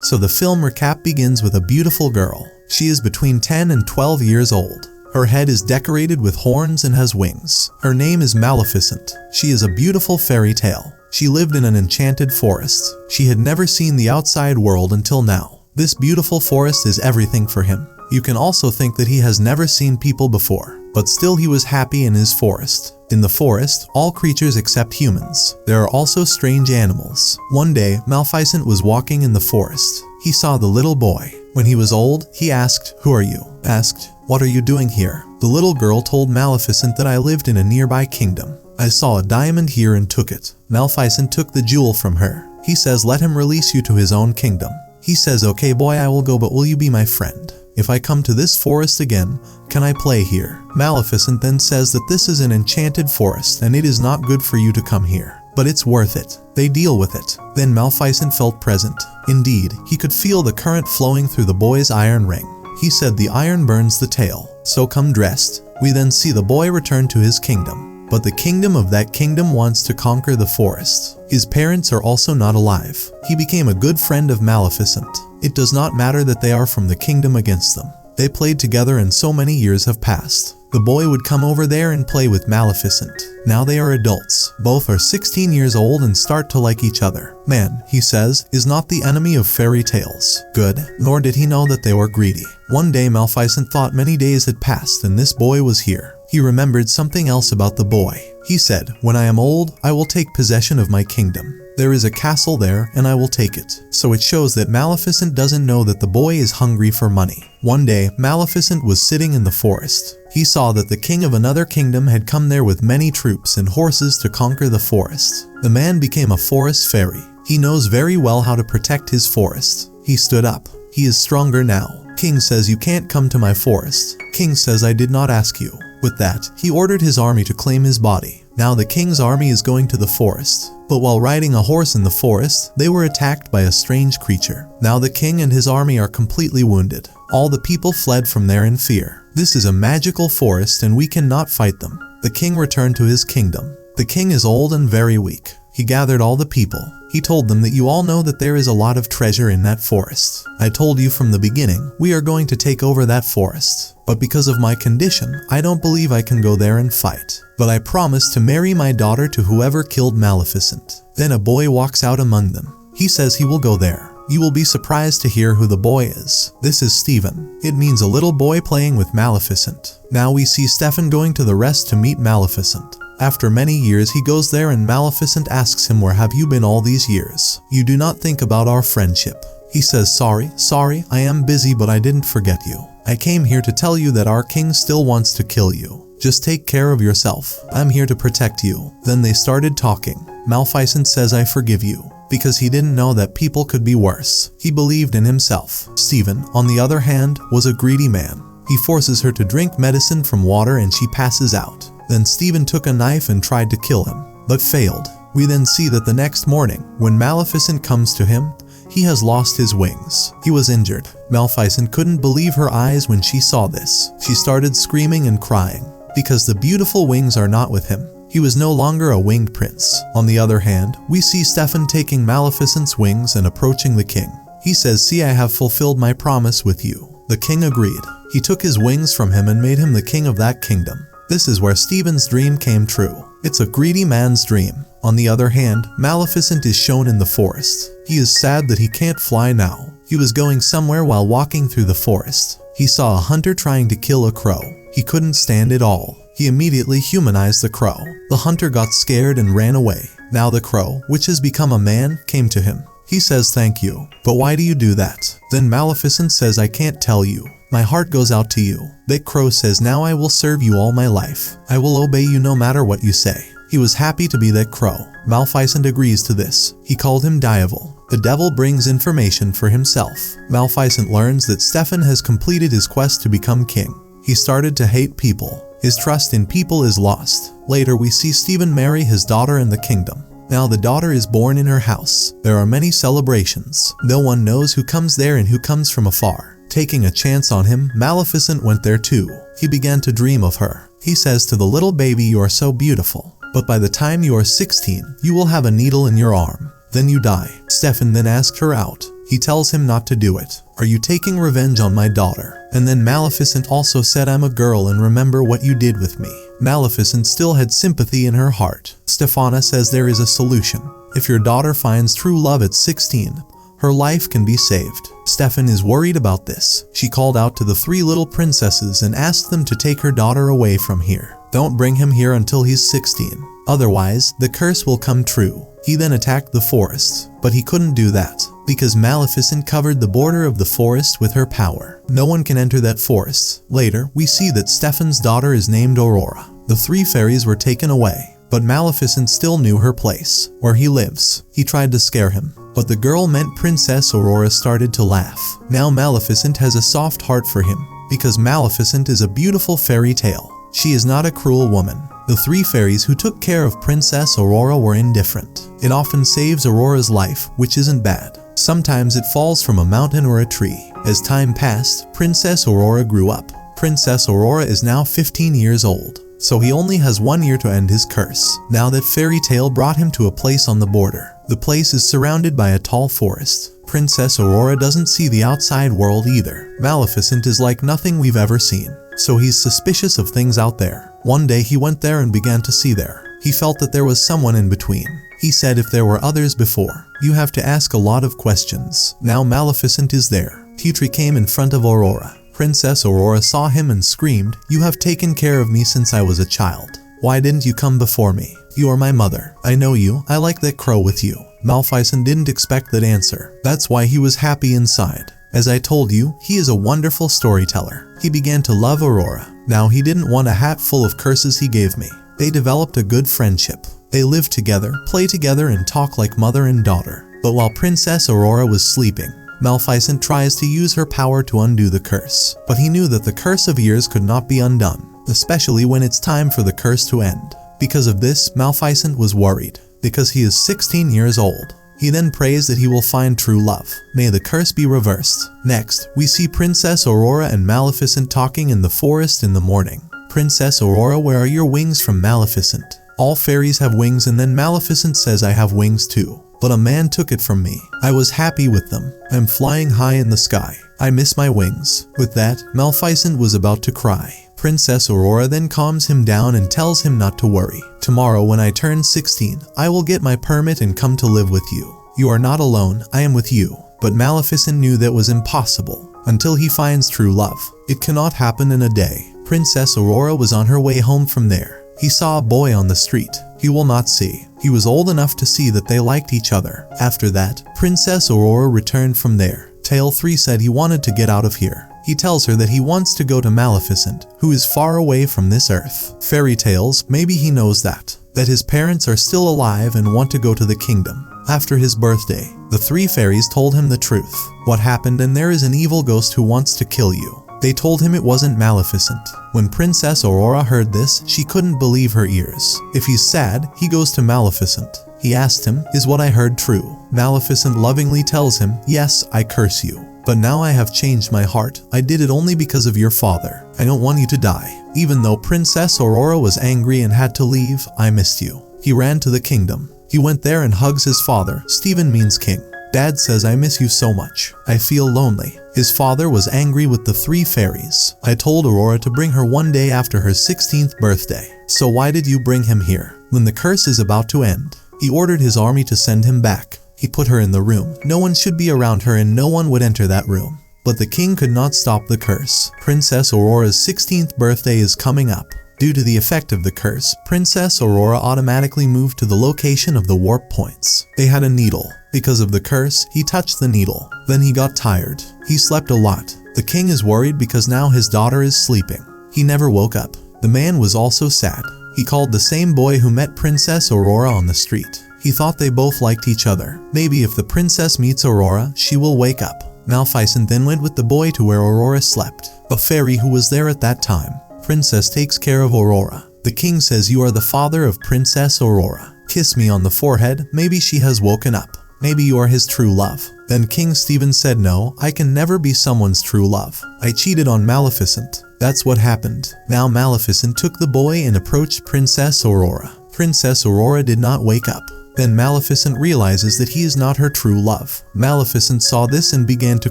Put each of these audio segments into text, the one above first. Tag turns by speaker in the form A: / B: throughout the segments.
A: So the film recap begins with a beautiful girl. She is between 10 and 12 years old. Her head is decorated with horns and has wings. Her name is Maleficent. She is a beautiful fairy tale. She lived in an enchanted forest. She had never seen the outside world until now. This beautiful forest is everything for him. You can also think that he has never seen people before, but still he was happy in his forest. In the forest, all creatures except humans. There are also strange animals. One day, Maleficent was walking in the forest. He saw the little boy. When he was old, he asked, "Who are you?" Asked, "What are you doing here?" The little girl told Maleficent that I lived in a nearby kingdom. I saw a diamond here and took it. Maleficent took the jewel from her. He says, "Let him release you to his own kingdom." He says, "Okay boy, I will go, but will you be my friend? If I come to this forest again, can I play here?" Maleficent then says that this is an enchanted forest and it is not good for you to come here, but it's worth it. They deal with it. Then Maleficent felt present. Indeed, he could feel the current flowing through the boy's iron ring. He said the iron burns the tail, so come dressed. We then see the boy return to his kingdom. But the kingdom of that kingdom wants to conquer the forest. His parents are also not alive. He became a good friend of Maleficent. It does not matter that they are from the kingdom against them. They played together and so many years have passed. The boy would come over there and play with Maleficent. Now they are adults. Both are 16 years old and start to like each other. Man, he says, is not the enemy of fairy tales. Good, nor did he know that they were greedy. One day Maleficent thought many days had passed and this boy was here. He remembered something else about the boy. He said, "When I am old, I will take possession of my kingdom. There is a castle there and I will take it." So it shows that Maleficent doesn't know that the boy is hungry for money. One day, Maleficent was sitting in the forest. He saw that the king of another kingdom had come there with many troops and horses to conquer the forest. The man became a forest fairy. He knows very well how to protect his forest. He stood up. He is stronger now. King says, "You can't come to my forest." King says, "I did not ask you." With that, he ordered his army to claim his body. Now the king's army is going to the forest. But while riding a horse in the forest, they were attacked by a strange creature. Now the king and his army are completely wounded. All the people fled from there in fear. This is a magical forest and we cannot fight them. The king returned to his kingdom. The king is old and very weak. He gathered all the people. He told them that you all know that there is a lot of treasure in that forest. I told you from the beginning, we are going to take over that forest. But because of my condition, I don't believe I can go there and fight. But I promise to marry my daughter to whoever killed Maleficent. Then a boy walks out among them. He says he will go there. You will be surprised to hear who the boy is. This is Stephen. It means a little boy playing with Maleficent. Now we see Stefan going to the rest to meet Maleficent. After many years he goes there and Maleficent asks him, "Where have you been all these years? You do not think about our friendship." He says, sorry, I am busy but I didn't forget you. I came here to tell you that our king still wants to kill you. Just take care of yourself. I'm here to protect you." Then they started talking. Maleficent says, "I forgive you," because he didn't know that people could be worse. He believed in himself. Stephen, on the other hand, was a greedy man. He forces her to drink medicine from water and she passes out. Then Stephen took a knife and tried to kill him, but failed. We then see that the next morning, when Maleficent comes to him, he has lost his wings. He was injured. Maleficent couldn't believe her eyes when she saw this. She started screaming and crying, because the beautiful wings are not with him. He was no longer a winged prince. On the other hand, we see Stefan taking Maleficent's wings and approaching the king. He says, "See, I have fulfilled my promise with you." The king agreed. He took his wings from him and made him the king of that kingdom. This is where Stephen's dream came true. It's a greedy man's dream. On the other hand, Maleficent is shown in the forest. He is sad that he can't fly now. He was going somewhere while walking through the forest. He saw a hunter trying to kill a crow. He couldn't stand it all. He immediately humanized the crow. The hunter got scared and ran away. Now the crow, which has become a man, came to him. He says, "Thank you. But why do you do that?" Then Maleficent says, "I can't tell you. My heart goes out to you." That crow says, "Now I will serve you all my life. I will obey you no matter what you say." He was happy to be that crow. Maleficent agrees to this. He called him Diaval. The devil brings information for himself. Maleficent learns that Stefan has completed his quest to become king. He started to hate people. His trust in people is lost. Later we see Stephen marry his daughter in the kingdom. Now the daughter is born in her house. There are many celebrations. No one knows who comes there and who comes from afar. Taking a chance on him, Maleficent went there too. He began to dream of her. He says to the little baby, "You are so beautiful. But by the time you are 16, you will have a needle in your arm. Then you die." Stefan then asked her out. He tells him not to do it. Are you taking revenge on my daughter? And then Maleficent also said, I'm a girl and remember what you did with me. Maleficent still had sympathy in her heart. Stefana says there is a solution. If your daughter finds true love at 16, her life can be saved. Stefan is worried about this. She called out to the 3 little princesses and asked them to take her daughter away from here. Don't bring him here until he's 16. Otherwise, the curse will come true. He then attacked the forest, but he couldn't do that because Maleficent covered the border of the forest with her power. No one can enter that forest. Later, we see that Stefan's daughter is named Aurora. The 3 fairies were taken away, but Maleficent still knew her place, where he lives. He tried to scare him, but the girl meant Princess Aurora started to laugh. Now Maleficent has a soft heart for him, because Maleficent is a beautiful fairy tale. She is not a cruel woman. The 3 fairies who took care of Princess Aurora were indifferent. It often saves Aurora's life, which isn't bad. Sometimes it falls from a mountain or a tree. As time passed, Princess Aurora grew up. Princess Aurora is now 15 years old, so he only has 1 year to end his curse. Now that fairy tale brought him to a place on the border. The place is surrounded by a tall forest. Princess Aurora doesn't see the outside world either. Maleficent is like nothing we've ever seen, so he's suspicious of things out there. One day he went there and began to see there. He felt that there was someone in between. He said if there were others before, you have to ask a lot of questions. Now Maleficent is there. Petrie came in front of Aurora. Princess Aurora saw him and screamed, you have taken care of me since I was a child. Why didn't you come before me? You are my mother. I know you. I like that crow with you. Maleficent didn't expect that answer. That's why he was happy inside. As I told you, he is a wonderful storyteller. He began to love Aurora. Now he didn't want a hat full of curses he gave me. They developed a good friendship. They lived together, play together and talk like mother and daughter. But while Princess Aurora was sleeping, Maleficent tries to use her power to undo the curse. But he knew that the curse of years could not be undone, especially when it's time for the curse to end. Because of this, Maleficent was worried, because he is 16 years old. He then prays that he will find true love. May the curse be reversed. Next, we see Princess Aurora and Maleficent talking in the forest in the morning. Princess Aurora, where are your wings from Maleficent? All fairies have wings, and then Maleficent says I have wings too. But a man took it from me. I was happy with them. I'm flying high in the sky. I miss my wings. With that, Maleficent was about to cry. Princess Aurora then calms him down and tells him not to worry. Tomorrow when I turn 16, I will get my permit and come to live with you. You are not alone, I am with you. But Maleficent knew that was impossible, until he finds true love. It cannot happen in a day. Princess Aurora was on her way home from there. He saw a boy on the street. He will not see. He was old enough to see that they liked each other. After that, Princess Aurora returned from there. Tale 3 said he wanted to get out of here. He tells her that he wants to go to Maleficent, who is far away from this earth. Fairy tales, maybe he knows that his parents are still alive and want to go to the kingdom. After his birthday, the 3 fairies told him the truth. What happened, and there is an evil ghost who wants to kill you. They told him it wasn't Maleficent. When Princess Aurora heard this, she couldn't believe her ears. If he's sad, he goes to Maleficent. He asked him, is what I heard true? Maleficent lovingly tells him, yes, I curse you. But now I have changed my heart. I did it only because of your father. I don't want you to die. Even though Princess Aurora was angry and had to leave, I missed you. He ran to the kingdom. He went there and hugs his father. Stephen means king. Dad says I miss you so much. I feel lonely. His father was angry with the 3 fairies. I told Aurora to bring her one day after her 16th birthday. So why did you bring him here? When the curse is about to end, he ordered his army to send him back. He put her in the room. No one should be around her and no one would enter that room. But the king could not stop the curse. Princess Aurora's 16th birthday is coming up. Due to the effect of the curse, Princess Aurora automatically moved to the location of the warp points. They had a needle. Because of the curse, he touched the needle. Then he got tired. He slept a lot. The king is worried because now his daughter is sleeping. He never woke up. The man was also sad. He called the same boy who met Princess Aurora on the street. He thought they both liked each other. Maybe if the princess meets Aurora, she will wake up. Maleficent then went with the boy to where Aurora slept. A fairy who was there at that time. Princess takes care of Aurora. The king says, you are the father of Princess Aurora. Kiss me on the forehead. Maybe she has woken up. Maybe you are his true love. Then King Stephen said, no, I can never be someone's true love. I cheated on Maleficent. That's what happened. Now Maleficent took the boy and approached Princess Aurora. Princess Aurora did not wake up. Then Maleficent realizes that he is not her true love. Maleficent saw this and began to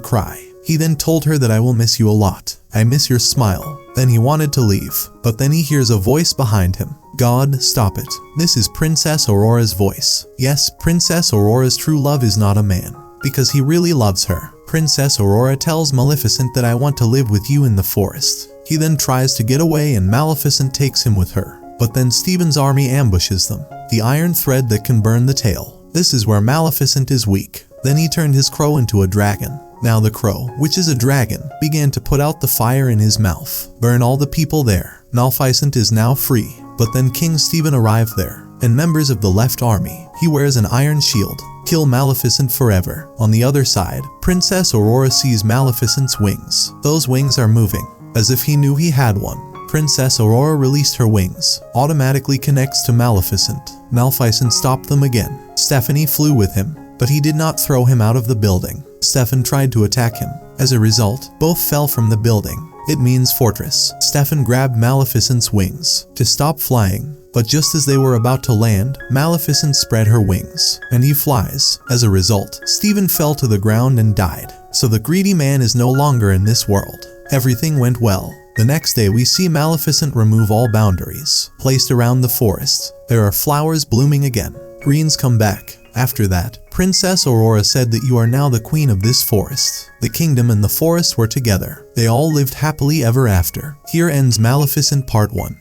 A: cry. He then told her that I will miss you a lot. I miss your smile. Then he wanted to leave, but then he hears a voice behind him. God, stop it. This is Princess Aurora's voice. Yes, Princess Aurora's true love is not a man, because he really loves her. Princess Aurora tells Maleficent that I want to live with you in the forest. He then tries to get away and Maleficent takes him with her. But then Stephen's army ambushes them. The iron thread that can burn the tail. This is where Maleficent is weak. Then he turned his crow into a dragon. Now the crow, which is a dragon, began to put out the fire in his mouth. Burn all the people there. Maleficent is now free. But then King Stephen arrived there, and members of the left army. He wears an iron shield. Kill Maleficent forever. On the other side, Princess Aurora sees Maleficent's wings. Those wings are moving, as if he knew he had one. Princess Aurora released her wings, automatically connects to Maleficent. Maleficent stopped them again. Stephanie flew with him, but he did not throw him out of the building. Stefan tried to attack him. As a result, both fell from the building. It means fortress. Stefan grabbed Maleficent's wings to stop flying, but just as they were about to land, Maleficent spread her wings, and he flies. As a result, Stephen fell to the ground and died. So the greedy man is no longer in this world. Everything went well. The next day we see Maleficent remove all boundaries placed around the forest. There are flowers blooming again. Greens come back. After that, Princess Aurora said that you are now the queen of this forest. The kingdom and the forest were together. They all lived happily ever after. Here ends Maleficent Part 1.